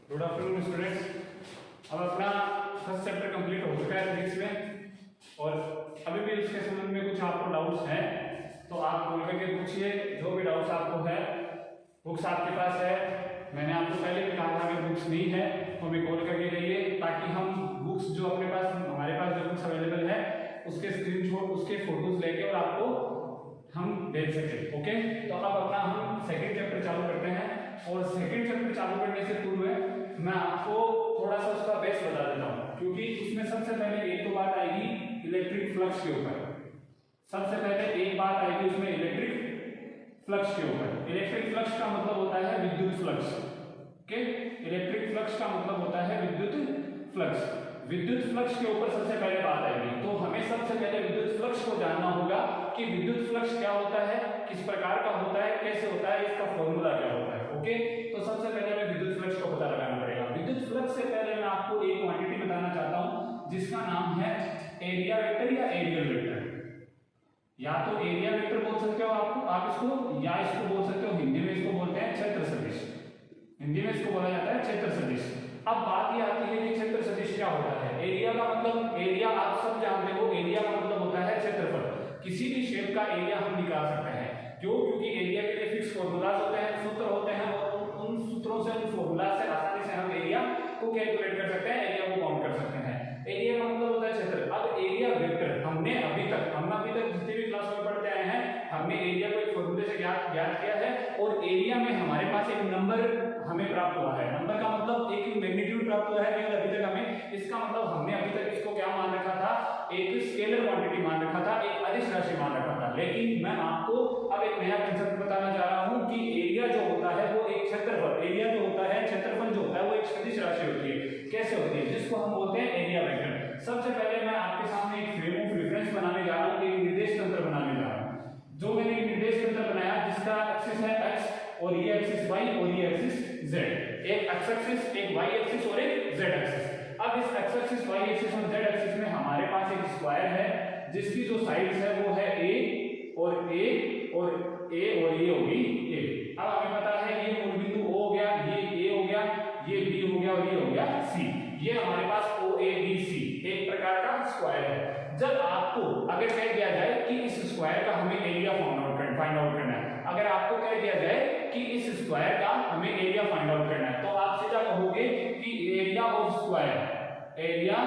Good afternoon students. अब अपना first chapter complete हो चुका है फिजिक्स में और अभी भी उसके संबंध में कुछ आपको डाउट्स हैं तो आप कॉल करके पूछिए। जो भी डाउट्स आपको है, बुक्स आपके पास है, मैंने आपको पहले भी कहा था कि बुक्स नहीं है तो हमें कॉल करके कहिए ताकि हम बुक्स जो अपने पास हमारे पास जो बुक्स अवेलेबल है उसके स्क्रीनशॉट, उसके फोटोज लेके और आपको हम भेज सकें। ओके, तो अब अपना हम सेकंड चैप्टर चालू करते हैं और सेकंड चैप्टर चालू करने से पूर्व मैं आपको थोड़ा सा उसका बेस बता देता हूँ, क्योंकि उसमें सबसे पहले एक तो बात आएगी इलेक्ट्रिक फ्लक्स के ऊपर। सबसे पहले एक बात आएगी उसमें इलेक्ट्रिक फ्लक्स के ऊपर। इलेक्ट्रिक फ्लक्स का मतलब होता है विद्युत फ्लक्स। ओके, इलेक्ट्रिक फ्लक्स का मतलब होता है विद्युत फ्लक्स। विद्युत फ्लक्स के ऊपर सबसे पहले बात आएगी, तो हमें सबसे पहले विद्युत फ्लक्स को जानना होगा कि विद्युत फ्लक्स क्या होता है, किस प्रकार का होता है, कैसे होता है, इसका फॉर्मूला क्या होता है। ओके, तो सबसे पहले हमें विद्युत फ्लक्स का पता लगाना पड़ेगा। विद्युत फ्लक्स से पहले मैं आपको एक क्वांटिटी बताना चाहता हूं जिसका नाम है एरिया वेक्टर या एरियल वेक्टर। या तो एरिया वेक्टर बोल सकते हो आप इसको, या इसको बोल सकते हो, हिंदी में इसको बोलते हैं क्षेत्र सदिश। हिंदी में इसको बोला जाता है क्षेत्र सदिश। अब बात यह आती है कि क्षेत्र सदिश क्या होता है। एरिया का मतलब, एरिया आप सब जानते हो, एरिया का मतलब होता है क्षेत्रफल। किसी भी शेप का एरिया हम निकाल सकते हैं। क्यों? क्योंकि एरिया के लिए फिक्स फॉर्मूलाज होते हैं, सूत्र होते हैं और उन सूत्रों से, उन फॉर्मूला से आसानी से हम एरिया को कैलकुलेट कर सकते हैं, एरिया को काउंट कर सकते हैं। एरिया का मतलब होता है क्षेत्र। अब एरिया वेक्टर हम अभी तक जितने भी क्लास में पढ़ते आए हैं, हमने एरिया को एक फॉर्मूले से ज्ञात किया है और एरिया में हमारे पास एक नंबर हमें प्राप्त हुआ है। नंबर का मतलब एक मैग्नीट्यूड प्राप्त हुआ है केवल अभी तक हमें। इसका मतलब हमने अभी तक इसको क्या मान रखा था, एक स्केलर क्वांटिटी मान रखा था, एक अदिश राशि मान रखा था। लेकिन मैं आपको अब एक नया कंसेप्ट बताना चाह रहा हूं कि एरिया जो होता है वो एक क्षेत्रफल, एरिया जो होता है, क्षेत्रफल जो होता है वो एक सदिश राशि होती है। कैसे होती है? जिसको हम बोलते हैं एरिया वेक्टर। सबसे पहले मैं आपके सामने एक फ्रेम ऑफ रेफरेंस बनाने जा रहा हूं, एक निर्देश तंत्र बनाने जा रहा हूं। जो मैंने एक निर्देश तंत्र बनाया जिसका एक्सिस है x और ये एक्सिस y और ये एक्सिस z। एक x एक्सिस, एक y एक्सिस और एक z एक्सिस। अब इस x एक्सिस, y एक्सिस और z एक्सिस में हमारे पास एक स्क्वायर है जिसकी जो साइड्स है वो है a और a और ये होगी a। अब हमें पता है ये मूल बिंदु O हो गया, ये a हो गया, ये b हो गया और ये हो गया c। ये हमारे पास OABC एक प्रकार का स्क्वायर है। जब आपको अगर कह दिया जाए कि इस स्क्वायर का हमें एरिया फाइंड आउट करना है, अगर आपको कह दिया जाए कि इस स्क्वायर का हमें एरिया फाइंड आउट करना है, तो आप सीधा कहोगे कि area of square, area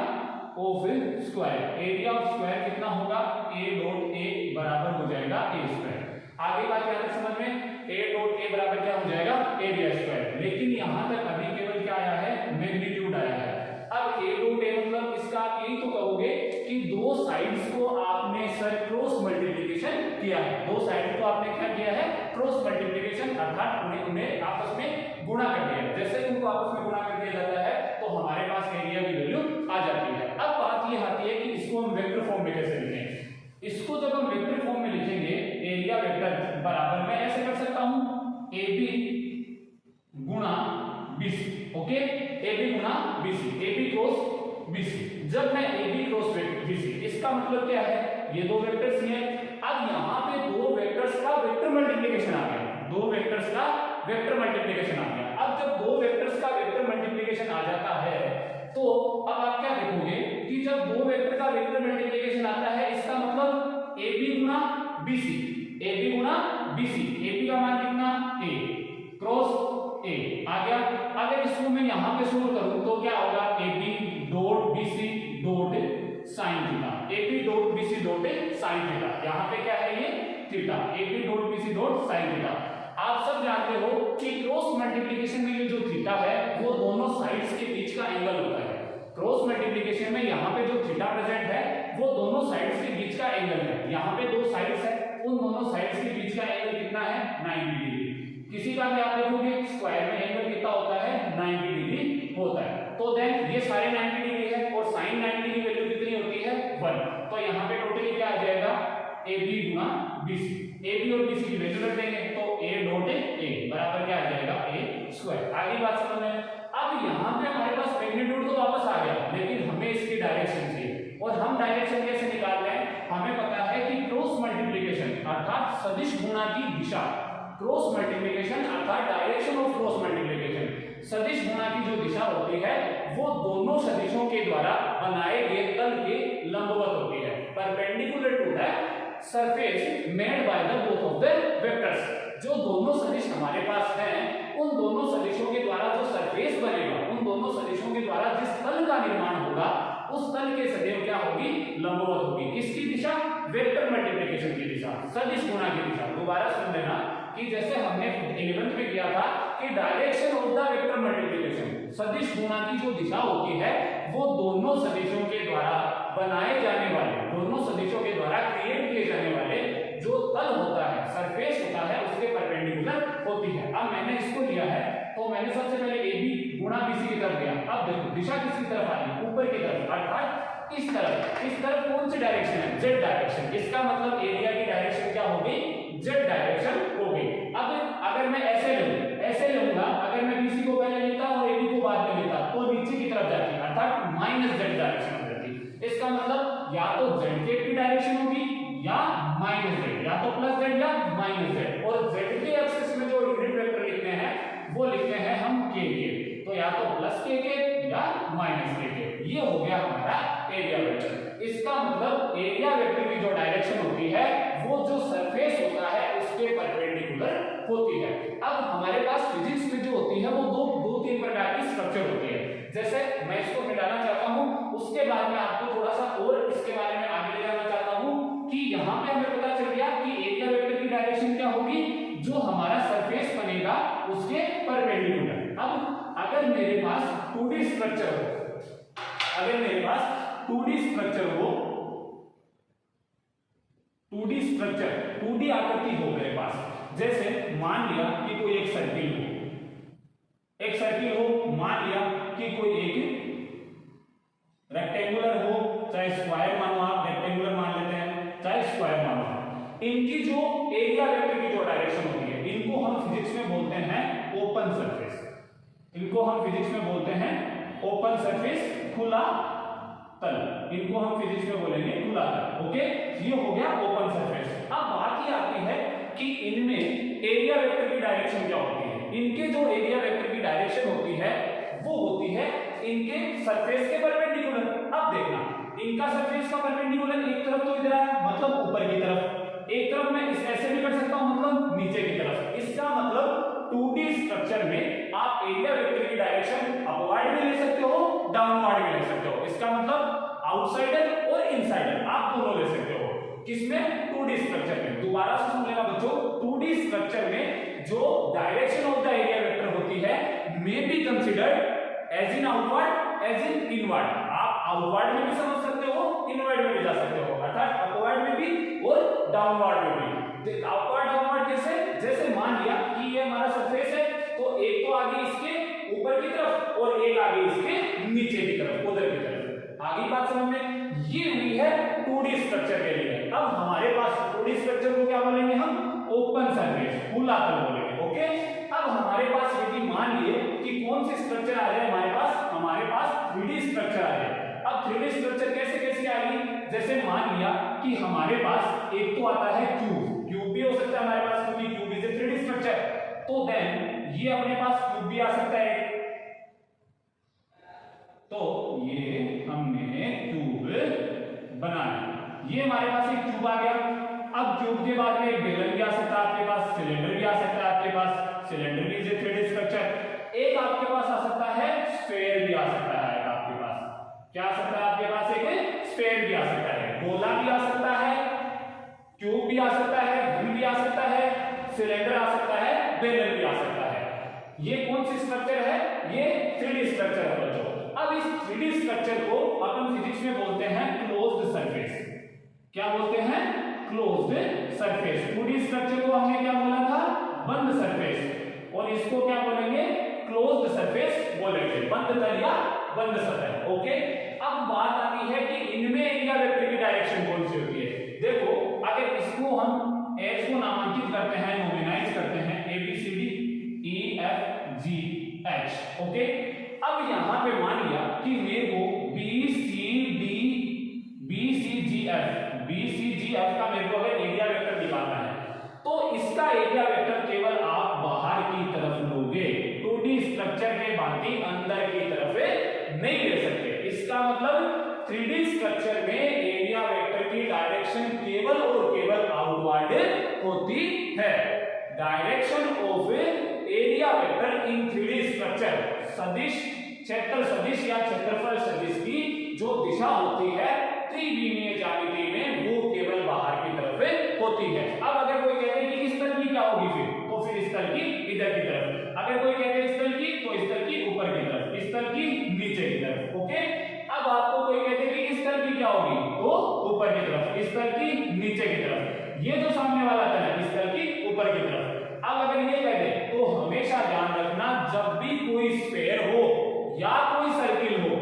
of square, area of square कितना होगा, a डॉट a बराबर हो जाएगा a स्क्वायर। आगे बात क्या है समझ में, a डॉट a बराबर क्या हो जाएगा, एरिया स्क्वायर। लेकिन यहां तक अभी केवल क्या आया है, मैग्नीट्यूड आया है। अब a डॉट a मतलब इसका आप यही तो कहोगे कि दो साइड्स को आपने सर क्रॉस मल्टीप्लिकेशन किया है। दो साइड को आपने क्या किया है, क्रॉस मल्टीप्लिकेशन, अर्थात उन्हें आपस में गुणा कर दिया। जैसे ही उनको आपस में गुणा कर दिया जाता है तो हमारे पास एरिया की वैल्यू आ जाती है। अब बात यह आती है कि इसको हम वेक्टर फॉर्म में कैसे लिखें। इसको जब हम वेक्टर फॉर्म में लिखेंगे, एरिया वेक्टर बराबर मैं ऐसे कर सकता हूं AB गुणा BC। ओके, AB गुणा BC, AB क्रॉस BC। जब मैं AB क्रॉस BC, इसका मतलब क्या है, ये दो वेक्टर्स ही हैं। अब यहां पे दो वेक्टर्स का वेक्टर मल्टीप्लिकेशन आ गया, दो वेक्टर्स का वेक्टर मल्टीप्लिकेशन आ गया। अब जब दो वेक्टर्स का वेक्टर मल्टीप्लिकेशन आ जाता है तो अब आप क्या देखोगे कि जब दो वेक्टर का वेक्टर मल्टीप्लिकेशन आता है, इसका मतलब AB गुणा BC, AB गुणा BC, AB का मान कितना, A क्रॉस A आ गया। अगर इसको मैं यहां पे सोल्व करूं तो क्या होगा, AB dot BC dot sin theta, AB dot BC dot sin theta. यहां पे क्या है, ये theta, AB dot BC dot sin theta. आप सब जानते हो कि क्रॉस मल्टीप्लिकेशन में ये जो थीटा है वो दोनों साइड्स के बीच का एंगल होता है। क्रॉस मल्टीप्लिकेशन में यहाँ पे जो थीटा प्रेजेंट है वो दोनों साइड्स के बीच का एंगल है। यहाँ पे दो साइड्स है, उन दोनों साइड्स के बीच का एंगल कितना है, 90 डिग्री। किसी का भी आप देखोगे स्क्वायर में एंगल कितना होता है, 90 डिग्री होता है। तो देन ये सारे 90 डिग्री है और sin 90 की वैल्यू कितनी होती है, 1। तो यहाँ पे टोटली क्या आ जाएगा, AB गुणा BC। AB और BC की वैल्यू रख देंगे तो A डॉट A बराबर क्या आ जाएगा, A स्क्वायर। आगे बात समझ में। अब यहाँ पे हमारे पास मैग्नीट्यूड तो वापस आ गया, लेकिन हमें इसकी डायरेक्शन चाहिए। और हम डायरेक्शन कैसे निकाल रहे हैं, हमें पता है कि क्रॉस मल्टीप्लिकेशन अर्थात सदिश गुणा की दिशा, क्रॉस मल्टीप्लिकेशन अर्थात डायरेक्शन ऑफ क्रॉस मल्टीप्लिकेशन, सदिश गुणा की जो जो दिशा होती है वो दोनों सदिशों के द्वारा बनाए गए तल के लंबवत होती है, perpendicular to the surface made by the both of the vectors. जो दोनों सदिश हमारे पास हैं उन दोनों सदिशों के द्वारा जो सरफेस बनेगा, उन दोनों सदिशों के द्वारा जिस तल का निर्माण होगा उस तल के सदैव क्या होगी, लंबवत होगी। किसकी दिशा, वेक्टर मल्टीप्लिकेशन की दिशा, सदिश गुणा की दिशा। दोबारा सुन लेना कि जैसे हमने 11th में किया था कि direction of the vector multiplication, सदिश गुणा की जो दिशा होती है वो दोनों सदिशों के द्वारा बनाए जाने वाले, दोनों सदिशों के द्वारा क्रिएट किए जाने वाले जो तल होता है, सरफेस होता है, उसके परपेंडिकुलर होती है। अब मैंने इसको लिया है तो मैंने सबसे पहले AB गुणा BC की तरफ दिया। अब देखो दिशा किसकी तरफ आ रही है, ऊपर की तरफ, अर्थात इस तरफ। इस तरफ कौन सी डायरेक्शन है, Z डायरेक्शन। इसका मतलब एरिया की डायरेक्शन क्या होगी, Z डायरेक्शन होगी। अब अगर मैं ऐसे लूंगा, अगर मैं BC को पहले लेता और AB को बाद में लेता तो नीचे की तरफ जाती, अर्थात -Z डायरेक्शन हो जाती। इसका मतलब या तो Z की डायरेक्शन होगी या -Z, या तो +Z या -Z। और Z के एक्सिस में जो यूनिट वेक्टर लिखते हैं वो लिखते हैं हम k के, तो या तो +k या -k। ये हो गया हमारा एरिया वेक्टर। इसका मतलब एरिया वेक्टर की जो डायरेक्शन होती है वो जो सरफेस होता है उसके परपेंडिकुलर होती है। अब हमारे पास फिजिक्स में जो होती है वो दो तीन प्रकार की स्ट्रक्चर होती है। जैसे मैं इसको मिटाना चाहता हूं, उसके बाद में आपको थोड़ा सा और इसके बारे में आगे ले जाना चाहता हूं कि यहाँ पे हमें पता चल गया कि एरिया वेक्टर की डायरेक्शन क्या होगी, जो हमारा सरफेस बनेगा उसके परपेंडिकुलर। अब अगर मेरे पास 2D स्ट्रक्चर हो, अगर मेरे पास 2D स्ट्रक्चर हो, 2D स्ट्रक्चर, 2D आकृति हो मेरे पास, जैसे मान लिया कि कोई एक सर्किल हो, एक सर्किल हो, मान लिया कि कोई एक रेक्टेंगुलर हो, चाहे स्क्वायर मानो आप, रेक्टेंगुलर मान लेते हैं, चाहे स्क्वायर मानो। इनकी जो एरिया वेक्टर की जो डायरेक्शन होती है इनको हम फिजिक्स में बोलते हैं ओपन सरफेस। इनको हम फिजिक्स में बोलते हैं ओपन सरफेस, खुला तल। इनको हम फिजिक्स में बोलेंगे खुला तल। ओके, ये हो गया ओपन सरफेस। अब बात ये आती है कि इनमें एरिया वेक्टर की डायरेक्शन क्या होती है। इनके जो एरिया वेक्टर की डायरेक्शन होती है वो होती है इनके सरफेस के परपेंडिकुलर। अब देखना, इनका सरफेस का परपेंडिकुलर एक तरफ तो इधर है, मतलब ऊपर की तरफ, एक तरफ मैं इस ऐसे भी कर सकता हूं, मतलब नीचे की तरफ। इसका मतलब 2D स्ट्रक्चर में आप एरिया वेक्टर की डायरेक्शन अपवर्ड में ले सकते हो, डाउनवर्ड में ले सकते हो। इसका मतलब आउटसाइडर और इनसाइडर आप दोनों ले सकते हो। किसमें, 2D स्ट्रक्चर में। दोबारा से सुन लेना बच्चों, 2D स्ट्रक्चर में जो direction of the area vector होती है may be considered as in outward as in inward. आप आउटवर्ड में भी समझ सकते हो, इनवर्ड में भी जा सकते हो, अर्थात अपवर्ड में भी और डाउनवर्ड में भी। अपवर्ड डाउनवर्ड जैसे मान लिया कि ये हमारा सरफेस है तो एक तो आगे इसके ऊपर की तरफ और एक आगे इसके नीचे की तरफ, उधर की तरफ। आगे बात समझ में, ये हुई है 2D स्ट्रक्चर के लिए। अब हमारे पास 2D स्ट्रक्चर को क्या बोलेंगे हम, ओपन सरफेस, खुला तल बोलेंगे। ओके, अब हमारे पास यदि मान लिए कि कौन सी स्ट्रक्चर आ जाए हमारे पास 3D स्ट्रक्चर आ जाए। अब 3D स्ट्रक्चर कैसे आ गई, जैसे मान लिया कि हमारे पास एक तो आता है क्यूब भी हो सकता है हमारे पास, क्योंकि cube is a 3D structure. तो देन ये अपने पास क्यूब भी आ सकता है, तो ये हमने क्यूब बनाया, ये हमारे पास एक क्यूब आ गया। अब क्यूब के बाद में एक बेलन भी आ सकता है आपके पास, सिलेंडर भी आ सकता है आपके पास, सिलेंडर भी इज ए 3D स्ट्रक्चर। एक आपके पास आ सकता है स्फीयर भी आ सकता है आपके पास, क्या आ सकता है आपके पास, एक स्फीयर भी आ सकता है, गोला भी आ सकता है, क्यूब भी आ सकता है, घन भी आ सकता है, सिलेंडर आ सकता है, बेलन भी आ सकता है। ये कौन सी स्ट्रक्चर है, ये 3D स्ट्रक्चर है बच्चों। अब इस 3D स्ट्रक्चर को अपन फिजिक्स में बोलते हैं क्लोज्ड सरफेस। क्या बोलते हैं, क्लोज्ड सरफेस। 2D स्ट्रक्चर को हमने क्या बोला था, बंद सरफेस, और इसको क्या बोलेंगे, क्लोज्ड सरफेस बोलेंगे, बंद तल या बंद सतह। ओके, अब बात आती है कि इनमें एरिया वेक्टर की डायरेक्शन कौन सी होती है। देखो, अगर इसको हम एच को नामांकित करते हैं, नोमिनाइज करते हैं, ABCD EFGH। ओके, अब यहां पे मान लिया कि मेरे को BCGF का मेरे को अगर एरिया वेक्टर निकालना है तो इसका एरिया वेक्टर केवल आप बाहर की तरफ लोगे। 2D 2D स्ट्रक्चर के भांति अंदर की तरफ नहीं ले सकते। इसका मतलब 3D स्ट्रक्चर में एरिया वेक्टर की डायरेक्शन केवल और केवल आउटवर्ड होती है। Direction of area vector in 3D structure, सदिश, क्षेत्र सदिश या क्षेत्रफल सदिश की जो दिशा होती है त्रिविमीय ज्यामिति में वो केवल बाहर की तरफ होती है। अब अगर कोई कहते कि इस तल की क्या होगी फिर, तो फिर इस तल की इधर की तरफ, अगर कोई कहते इस तल की तो इस तल की ऊपर की तरफ, इस तल की नीचे की तरफ। ओके, अब आपको कोई कहते कि इस तल की क्या होगी तो ऊपर की तरफ, इस तल की नीचे की तरफ, ये जो सामने वाला तल है इस तल की ऊपर की तरफ। अब अगर ये कह दे तो हमेशा ध्यान रखना जब भी कोई स्फीयर हो या कोई सर्किल हो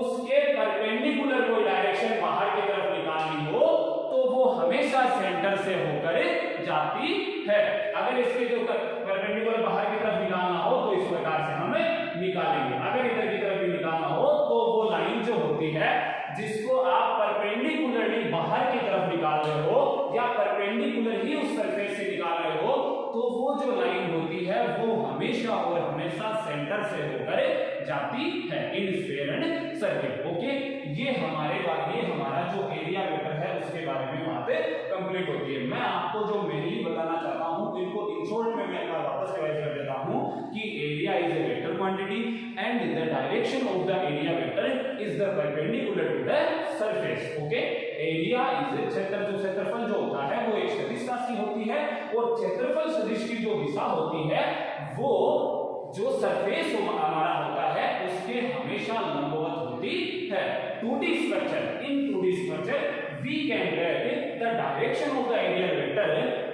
उसके परपेंडिकुलर कोई डायरेक्शन बाहर की तरफ निकालनी हो तो वो हमेशा सेंटर से होकर जाती है। अगर इसके जो परपेंडिकुलर बाहर की तरफ निकालना हो तो इस प्रकार से हम निकालेंगे। अगर इधर की तरफ भी निकालना हो तो वो लाइन जो होती है जिसको आप परपेंडिकुलरली बाहर की तरफ निकाल रहे हो या परपेंडिकुलर ही उस सरफेस से निकाल रहे हो तो वो जो लाइन होती है वो हमेशा और हमेशा सेंटर से होकर जाती है इन स्फीयर एंड सर्किल। ओके, ये हमारा जो एरिया वेक्टर है उसके बारे में बात कंप्लीट होती है। मैं आपको जो मेनली बताना चाहता हूं इनको इन शॉर्ट में मैं एक बार वापस रिवाइज कर देता हूं कि area is a vector quantity and the direction of the area vector is the perpendicular to the surface. Okay, area is क्षेत्र, जो क्षेत्रफल जो होता है वो एक सदिश राशि होती है और क्षेत्रफल सदिश की जो दिशा होती है वो जो सरफेस हमारा होता है उसके हमेशा लंबवत होती है। 2D structure, in 2D structure we can get the direction of the area vector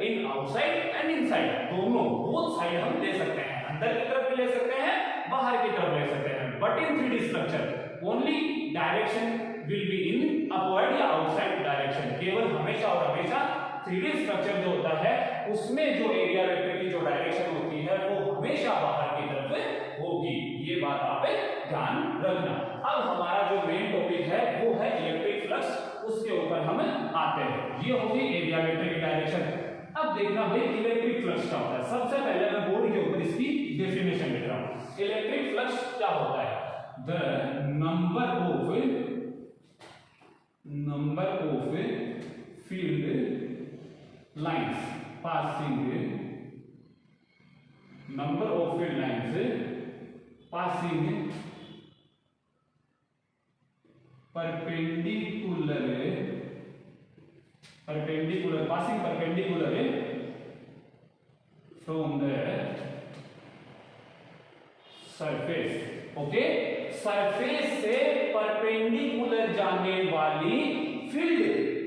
in outside and inside, दोनों बोथ साइड हम ले सकते हैं, अंदर की तरफ भी ले सकते हैं बाहर की तरफ ले सकते हैं। But in 3D structure only direction will be in upward या आउटसाइड डायरेक्शन, केवल हमेशा और हमेशा 3D स्ट्रक्चर जो होता है उसमें जो एरिया वेक्टर की जो डायरेक्शन होती है वो हमेशा बाहर की तरफ होगी। ये बात आप ध्यान रखना। अब हमारा जो मेन टॉपिक है वो है इलेक्ट्रिक फ्लक्स, उसके ऊपर हम आते हैं। ये होगी एरिया वेक्टर की डायरेक्शन। अब देखना भाई इलेक्ट्रिक फ्लक्स क्या होता है। सबसे पहले मैं बोर्ड के ऊपर इसकी डेफिनेशन लिख रहा हूं। इलेक्ट्रिक फ्लक्स क्या होता है? The number of field lines passing, number of field lines passing perpendicular from the surface। Okay, surface से परपेंडिकुलर जाने वाली फील्ड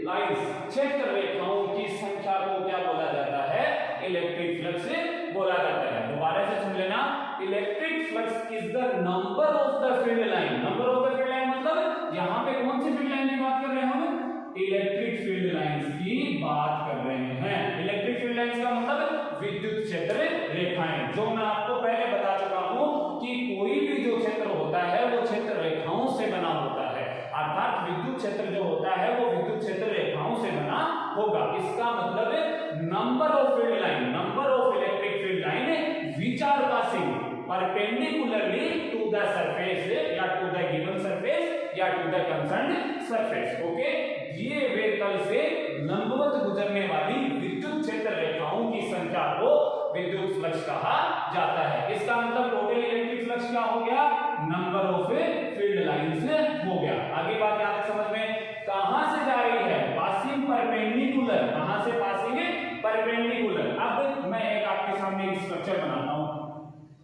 लाइंस, क्षेत्र रेखाओं की संख्या को क्या बोला जाता है? इलेक्ट्रिक फ्लक्स बोला जाता है। दोबारा से सुन लेना, electric flux is the number of the field line. Number of the field line मतलब यहां पे कौन सी फील्ड लाइन की बात कर रहे हैं हम? इलेक्ट्रिक फील्ड लाइंस की बात कर रहे हैं। इलेक्ट्रिक फील्ड लाइंस का मतलब विद्युत क्षेत्र रेखाएं, जो मैं आपको पहले बता चुका हूं कि कोई भी जो क्षेत्र होता है वो क्षेत्र रेखाओं से बना होता है, अर्थात विद्युत क्षेत्र जो होता है वो विद्युत क्षेत्र रेखाओं से बना होगा। इसका मतलब number of field line, number of electric field line which are passing perpendicularly to the surface या टू द गिवन सरफेस या to the concerned surface. Okay, ये वे तल से लंबवत गुजरने वाली विद्युत क्षेत्र रेखाओं की संख्या को विद्युत फ्लक्स कहा जाता है। इसका मतलब टोटल इलेक्ट्रिक फ्लक्स क्या हो गया? नंबर ऑफ फील्ड लाइंस हो गया। आगे बात याद समझ में, कहां से जा रही है? Passing perpendicular. कहां से पासिंग? परपेंडिकुलर। अब मैं एक आपके सामने एक स्ट्रक्चर बनाता हूं,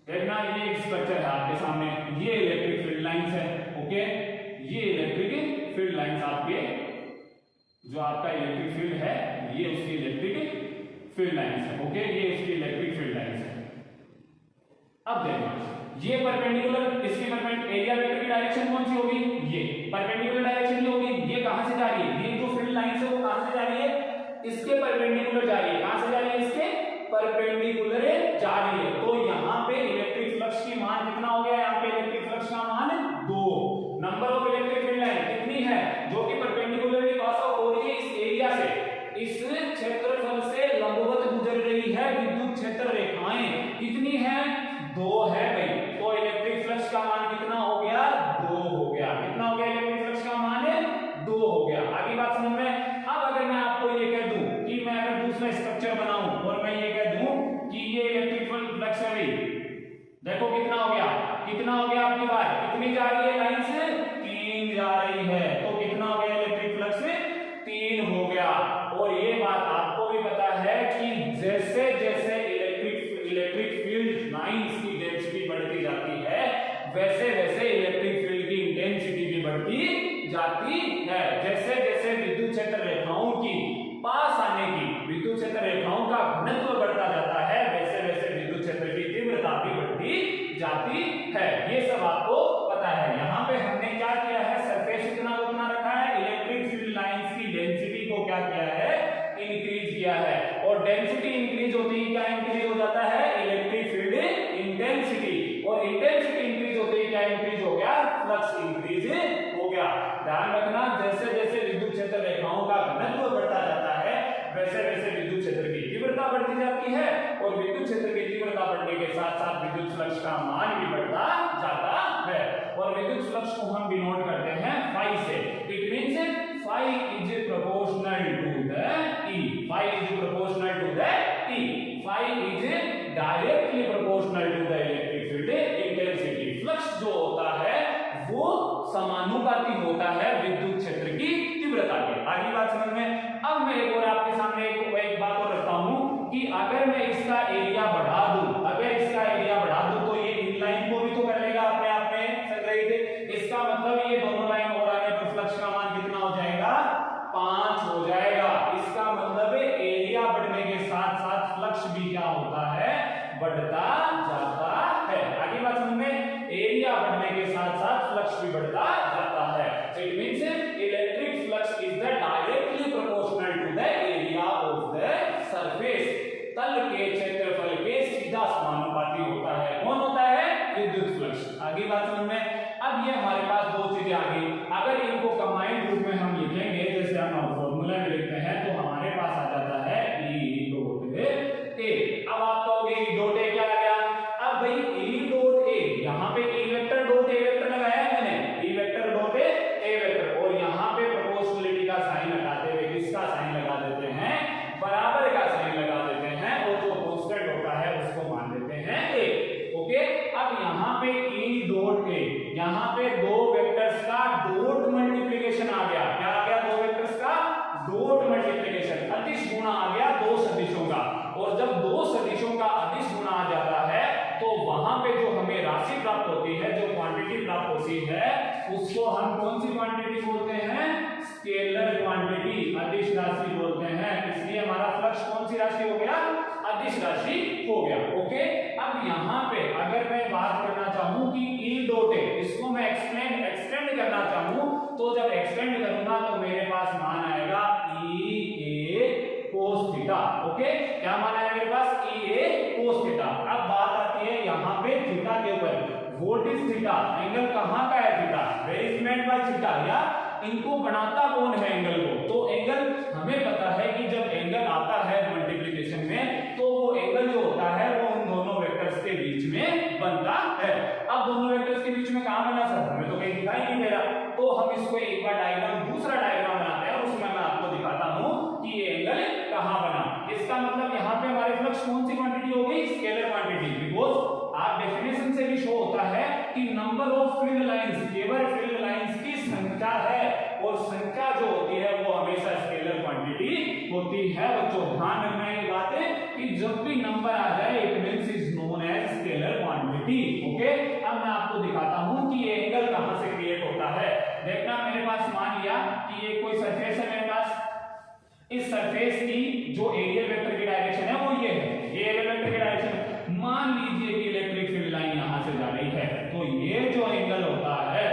देखना ये एक स्ट्रक्चर है आपके सामने, ये इलेक्ट्रिक फील्ड लाइंस है। ओके, ये इलेक्ट्रिक फील्ड लाइंस आपके, जो आपका इलेक्ट्रिक फील्ड है ये उसकी इलेक्ट्रिक फील्ड लाइंस है। ओके, ये उसकी इलेक्ट्रिक फील्ड लाइंस है। अब देखो ये परपेंडिकुलर, इसकी एरिया वेक्टर की डायरेक्शन कौन सी होगी? ये परपेंडिकुलर डायरेक्शन की होगी। ये कहां से जा रही है? ये जो फील्ड लाइंस है वो कहां से जा रही है? इसके परपेंडिकुलर जा रही है। कहां से जा रही है? इसके परपेंडिकुलर जा रही है। तो यहां पे इलेक्ट्रिक फ्लक्स की मान कितना हो गया? यहां पे इलेक्ट्रिक फ्लक्स का मान 2। Number of electric field line कितनी है? जो कि परपेंडिकुलरली पास आउट हो रही है इस एरिया से, इस क्षेत्रफल से लंबवत गुजर रही है विद्युत क्षेत्र रेखाएं, कितनी है? 2 है भाई। का मान कितना हो गया, 2 हो गया। कितना हो गया इलेक्ट्रिक फ्लक्स का मान, 2 हो गया। आगे बात समझ में। अब अगर मैं आपको ये कह दूं कि मैं अगर दूसरा स्ट्रक्चर बनाऊं और मैं ये कह दूं कि ये इलेक्ट्रिक फ्लक्स है भाई, देखो कितना हो गया, कितना हो गया आपकी बात, कितनी जा रही है लाइन से, 3 जा रही है, तो कितना हो गया इलेक्ट्रिक फ्लक्स में, 3 हो गया। और ये बात आपको भी पता है कि जैसे जैसे इलेक्ट्रिक फील्ड लाइंस की डेंसिटी बढ़ती जाती है, वैसे वैसे इलेक्ट्रिक फील्ड की इंटेंसिटी भी बढ़ती जाती है। जैसे जैसे विद्युत क्षेत्र रेखाओं की पास आने की, विद्युत क्षेत्र रेखाओं का घनत्व बढ़ता जाता है, वैसे वैसे विद्युत क्षेत्र की तीव्रता भी बढ़ती जाती है। ये सब आपको पता है। यहाँ पे हमने क्या किया है, सरफेस इतना उतना रखा है, इलेक्ट्रिक फील्ड लाइंस की डेंसिटी को क्या किया है, इंक्रीज किया है। और डेंसिटी इंक्रीज होती है, क्या इंक्रीज हो जाता है, इलेक्ट्रिक फील्ड इंटेंसिटी, और इंटेंसिटी इंक्रीज होती है, क्या इंक्रीज हो गया, फ्लक्स इंक्रीज हो गया। ध्यान रखना, जैसे जैसे विद्युत क्षेत्र रेखाओं का घनत्व बढ़ता जाता है, वैसे वैसे विद्युत क्षेत्र की तीव्रता बढ़ती जाती है, और विद्युत क्षेत्र की तीव्रता बढ़ने के साथ साथ विद्युत फ्लक्स का मान भी बढ़ता जाता है। और विद्युत फ्लक्स को हम डिनोट करते हैं phi से। It means phi is proportional to the E. Phi is proportional to the E. Phi is directly proportional to the electric field intensity. Flux जो होता है वो समानुपाती होता है विद्युत क्षेत्र की तीव्रता के। आगे बात समझ में। अब मैं एक और आपके सामने एक बात और रखता हूं कि अगर मैं इसका एरिया बढ़ा दूं, अगर इसका एरिया बढ़ा दूं तो ये इन लाइन को भी तो कर लेगा अपने आप में संग्रहित। इसका मतलब ये दोनों लाइन और आने पर फ्लक्स का मान कितना हो जाएगा, 5 हो जाएगा। इसका मतलब एरिया बढ़ने के साथ साथ फ्लक्स भी क्या होता है, बढ़ता जाता है। आगे बात समझ में। एरिया बढ़ने के साथ साथ फ्लक्स भी बढ़ता जाता है। It means electric flux is the directly proportional to the area of the surface. तल के क्षेत्रफल के सीधा समानुपाती होता है। कौन होता है, विद्युत फ्लक्स। आगे बात समझ में। अब ये हमारे पास दो चीजें आ गई। अगर इनको कंबाइंड रूप में हम लिखेंगे, जैसे हम फॉर्मूला में लिखते हैं, तो हमारे पास आ जाता है E डॉट A। अब आप कहोगे E डॉट A क्या आ गया। अब भाई E डॉट A, यहाँ पे E vector dot A vector लगाया है मैंने, E vector dot A vector, और यहाँ पे प्रोपोर्शनलिटी का साइन हटाते हुए किसका साइन लगा देते हैं, बराबर का साइन लगा देते हैं, और जो कांस्टेंट होता है उसको मान देते हैं A। ओके। अब यहाँ पे E डॉट A, यहाँ पे दो वेक्टर्स का डॉट मल्टीप्लिकेशन आ गया। क्या आ गया, दो वेक्टर्स का डॉट मल्टीप्लिकेशन, अदिश गुणा आ गया दो सदिशों का। और जब दो सदिशों का अदिश गुणा आ जाता है तो वहां पे जो हमें राशि प्राप्त होती है, जो क्वांटिटी प्राप्त होती है, उसको हम कौन सी क्वांटिटी बोलते हैं, स्केलर क्वांटिटी, अदिश राशि बोलते हैं। इसलिए हमारा फ्लक्स कौन सी राशि हो गया, अदिश राशि हो गया। ओके। अब यहाँ पे अगर मैं बात करना चाहूं कि E डॉट A, इसको मैं एक्सटेंड करना चाहूं, तो जब एक्सटेंड करूंगा तो मेरे पास मान आएगा EA cos थीटा। ओके। क्या मान आया मेरे पास, EA cos थीटा। अब बात आती है यहाँ पे थीटा के ऊपर। व्हाट इज थीटा, एंगल कहाँ का है theta, where is made by theta, या इनको बनाता कौन है एंगल को। तो एंगल हमें पता है कि जब एंगल आता है मल्टीप्लिकेशन में, तो वो एंगल जो होता है वो उन दोनों वेक्टर्स के बीच में बनता है। अब दोनों वेक्टर्स के बीच में कहाँ बना सर, हमें तो कहीं दिखाई नहीं दे रहा। तो हम इसको एक बार डायग्राम, दूसरा डायग्राम बनाते हैं, उसमें मैं आपको दिखाता हूँ कि ये एंगल कहाँ बना। इसका मतलब यहाँ पे हमारे फ्लक्स कौन सी क्वांटिटी होगी, स्केलर क्वांटिटी। बिकॉज आप डेफिनेशन से भी शो होता है कि नंबर ऑफ फील्ड लाइंस, केवल फील्ड लाइंस की संख्या है, और संख्या जो होती है वो हमेशा स्केलर क्वांटिटी होती है। बच्चों ध्यान रखना ये बात है कि जब भी नंबर आ जाए it means is known as scalar quantity. Okay. अब मैं आपको दिखाता हूं कि ये एंगल कहां से क्रिएट होता है। देखना, मेरे पास मान लिया कि ये कोई सरफेस है मेरे पास, इस सरफेस की जो एरियल वेक्टर की डायरेक्शन है वो ये है, ये एरियल वेक्टर की डायरेक्शन। मान लीजिए कि इलेक्ट्रिक फील्ड लाइन यहां से जा रही है, तो ये जो एंगल होता है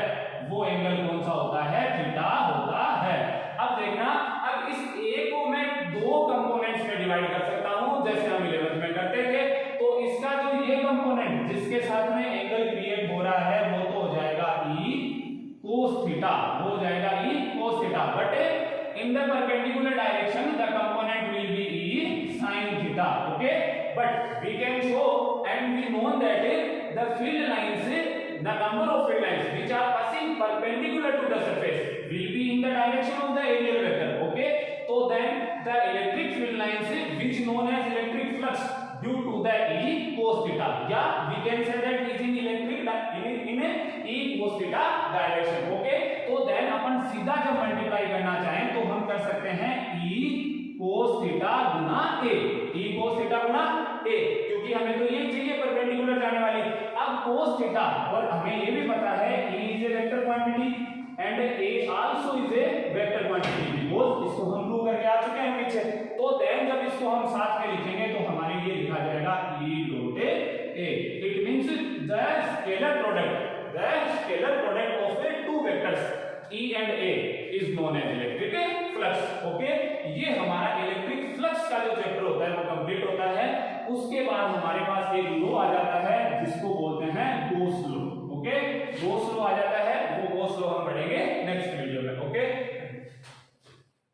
वो एंगल कौन सा होता है, थीटा होता है। अब देखना, अब इस A को मैं दो कंपोनेंट्स में डिवाइड कर सकता हूं, जैसे हम 11th में करते थे। तो इसका जो ये कंपोनेंट जिसके साथ में एंगल क्रिएट हो रहा है वो तो हो जाएगा E cos थीटा, वो हो जाएगा E cos theta. But in the perpendicular direction the component will be E sin theta. Okay, but we can show and we know that the field lines the number of straight lines which are passing perpendicular to the surface will be in the direction of the aerial vector. Okay, so then the electric field lines which known as electric flux due to the E cos theta, या we can say that is in electric in E cos theta direction. Okay, तो then अपन सीधा जब multiply करना चाहें तो हम कर सकते हैं E cos theta Guna A, E cos theta Guna A, क्योंकि हमें तो ये चाहिए परपेंडिकुलर जाने वाली। अब cos theta, और हमें ये भी पता है E is a vector quantity and A also is a vector quantity because इसको हम प्रूव करके आ चुके हैं पीछे। तो देन जब इसको हम साथ में लिखेंगे तो हमारे लिए लिखा जाएगा E dot A, it means the scalar product of the two vectors E and A is known as electric flux. Okay, ये हमारा इलेक्ट्रिक फ्लक्स का जो चैप्टर होता है वो कंप्लीट होता है। उसके बाद हमारे पास एक लॉ आ जाता है जिसको बोलते हैं गोस लॉ। ओके, गोस लॉ आ जाता है, वो गोस लॉ हम